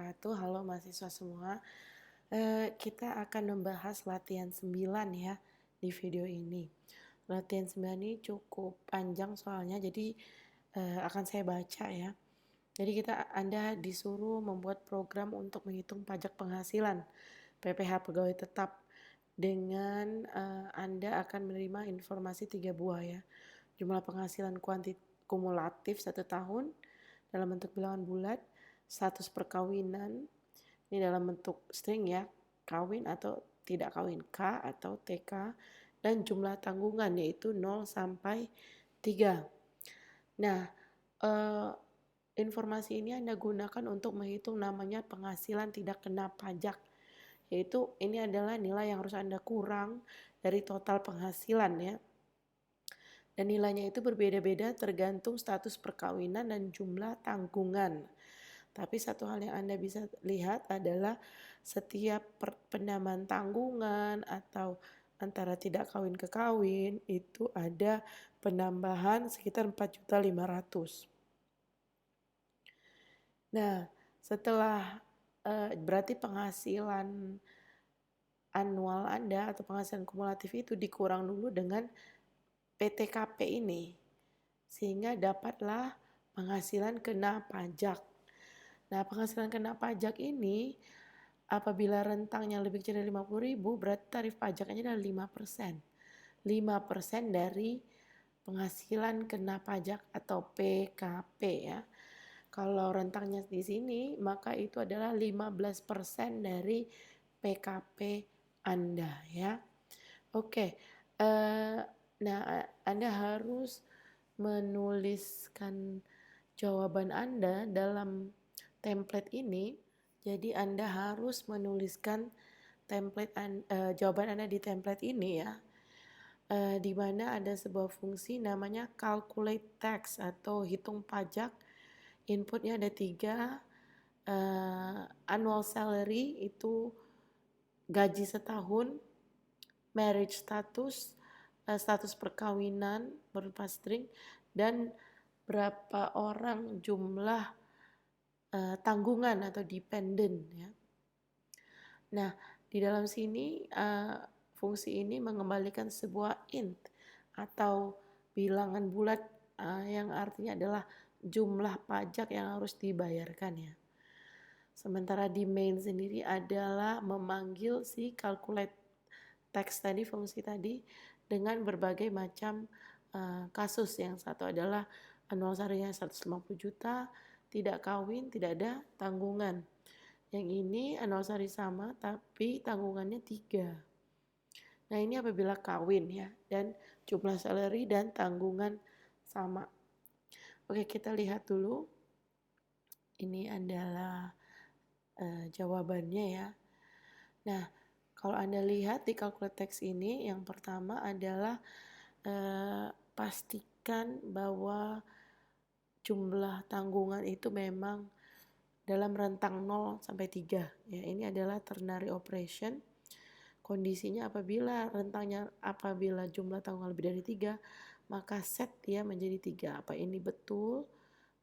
wabarakatuh. Halo mahasiswa semua. Kita akan membahas latihan 9 ya di video ini. Latihan 9 ini cukup panjang soalnya, jadi akan saya baca ya. Jadi Anda disuruh membuat program untuk menghitung pajak penghasilan PPh pegawai tetap dengan Anda akan menerima informasi 3 buah ya. Jumlah penghasilan kumulatif 1 tahun dalam bentuk bilangan bulat, status perkawinan, ini dalam bentuk string ya, kawin atau tidak kawin, K atau TK, dan jumlah tanggungan yaitu 0 sampai 3. Nah, informasi ini Anda gunakan untuk menghitung namanya penghasilan tidak kena pajak, yaitu ini adalah nilai yang harus Anda kurang dari total penghasilan ya. Dan nilainya itu berbeda-beda tergantung status perkawinan dan jumlah tanggungan. Tapi satu hal yang Anda bisa lihat adalah setiap penambahan tanggungan atau antara tidak kawin ke kawin itu ada penambahan sekitar 4.500.000. Nah, setelah berarti penghasilan annual Anda atau penghasilan kumulatif itu dikurang dulu dengan PTKP ini, sehingga dapatlah penghasilan kena pajak. Nah, penghasilan kena pajak ini apabila rentangnya lebih kecil dari 50.000, berarti tarif pajaknya adalah 5%. 5% dari penghasilan kena pajak atau PKP ya. Kalau rentangnya di sini, maka itu adalah 15% dari PKP Anda ya. Oke, nah Anda harus menuliskan jawaban Anda dalam template ini. Jadi Anda harus menuliskan jawaban Anda di template ini ya. Di mana ada sebuah fungsi namanya calculate tax atau hitung pajak. Inputnya ada 3. Annual salary itu gaji setahun, marriage status, status perkawinan berupa string, dan berapa orang jumlah tanggungan atau dependent ya. Nah, di dalam sini fungsi ini mengembalikan sebuah int atau bilangan bulat yang artinya adalah jumlah pajak yang harus dibayarkan ya. Sementara di main sendiri adalah memanggil si calculate text tadi, fungsi tadi, dengan berbagai macam kasus. Yang satu adalah annual salary-nya 150 juta, tidak kawin, tidak ada tanggungan. Yang ini annual salary sama tapi tanggungannya 3. Nah, ini apabila kawin ya, dan jumlah salary dan tanggungan sama. Oke, kita lihat dulu. Ini adalah jawabannya ya. Nah, kalau Anda lihat di calculate text ini, yang pertama adalah pastikan bahwa jumlah tanggungan itu memang dalam rentang 0 sampai 3. Ya, ini adalah ternary operation. Kondisinya apabila jumlah tanggungan lebih dari 3, maka set dia menjadi 3. Apa ini betul?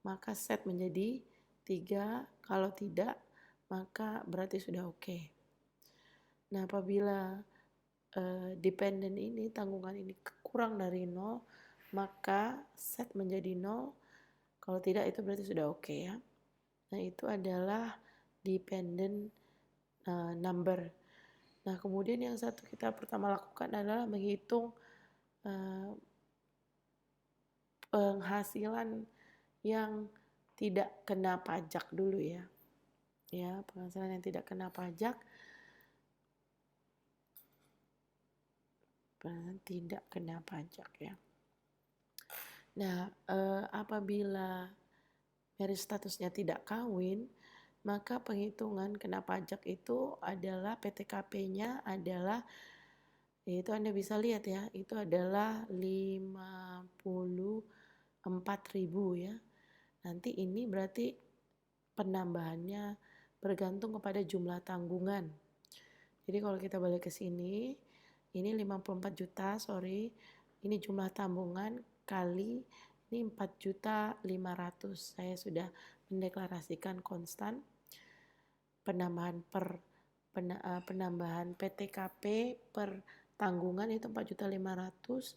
Maka set menjadi 3. Kalau tidak, maka berarti sudah oke. Nah, apabila dependent ini, tanggungan ini kurang dari 0, maka set menjadi 0. Kalau tidak, itu berarti sudah oke ya. Nah, itu adalah dependent number. Nah, kemudian yang satu kita pertama lakukan adalah menghitung penghasilan yang tidak kena pajak dulu ya. Ya, penghasilan yang tidak kena pajak. Tidak kena pajak ya. Nah, apabila marriage statusnya tidak kawin, maka penghitungan kena pajak itu adalah PTKP-nya adalah, yaitu Anda bisa lihat ya, itu adalah 54.000 ya. Nanti ini berarti penambahannya bergantung kepada jumlah tanggungan. Jadi kalau kita balik ke sini, ini 54 juta, ini jumlah tanggungan kali ini 4.500.000. Saya sudah mendeklarasikan konstan. penambahan penambahan PTKP per tanggungan itu 4.500.000.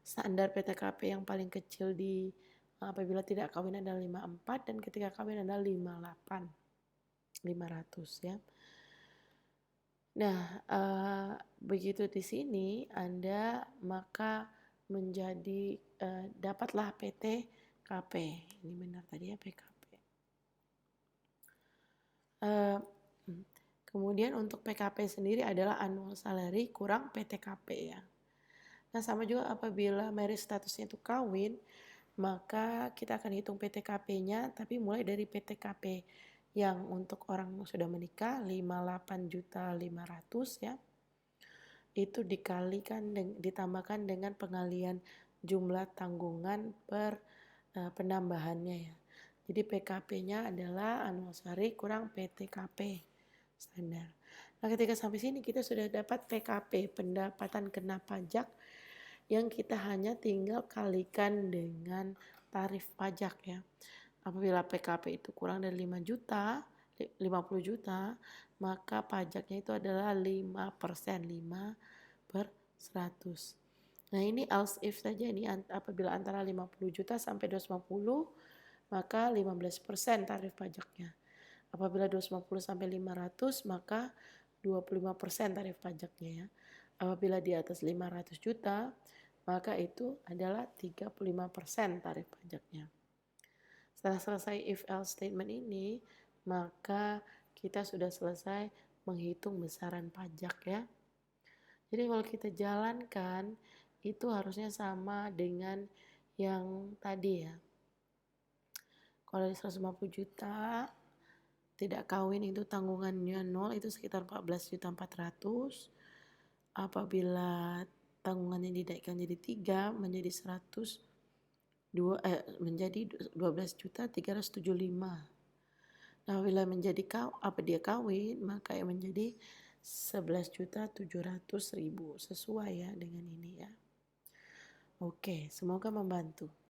Standar PTKP yang paling kecil di apabila tidak kawin adalah 54 dan ketika kawin adalah 58. 500 ya. Nah, begitu di sini Anda maka menjadi dapatlah PTKP. Ini benar tadi ya PKP. Kemudian untuk PKP sendiri adalah annual salary kurang PTKP ya. Nah, sama juga apabila marriage statusnya itu kawin, maka kita akan hitung PTKP-nya tapi mulai dari PTKP yang untuk orang yang sudah menikah 58.500.000 ya. Itu dikalikan ditambahkan dengan pengalian jumlah tanggungan per penambahannya ya. Jadi PKP-nya adalah annual salary kurang PTKP standar. Nah, ketika sampai sini kita sudah dapat PKP, pendapatan kena pajak, yang kita hanya tinggal kalikan dengan tarif pajak ya. Apabila PKP itu kurang dari 5 juta, 50 juta, maka pajaknya itu adalah 5%, 5/100. Nah, ini else if saja, ini apabila antara 50 juta sampai 250, maka 15% tarif pajaknya. Apabila 250 sampai 500, maka 25% tarif pajaknya ya. Apabila di atas 500 juta, maka itu adalah 35% tarif pajaknya. Setelah selesai if else statement ini, maka kita sudah selesai menghitung besaran pajak ya. Jadi kalau kita jalankan, itu harusnya sama dengan yang tadi ya. Kalau di 150 juta, tidak kawin itu tanggungannya 0, itu sekitar 14.400.000. Apabila tanggungannya dinaikkan jadi 3 menjadi 12.375. Nah, apabila menjadi dia kawin, maka yang menjadi 11.700.000 sesuai ya dengan ini ya. Oke, semoga membantu.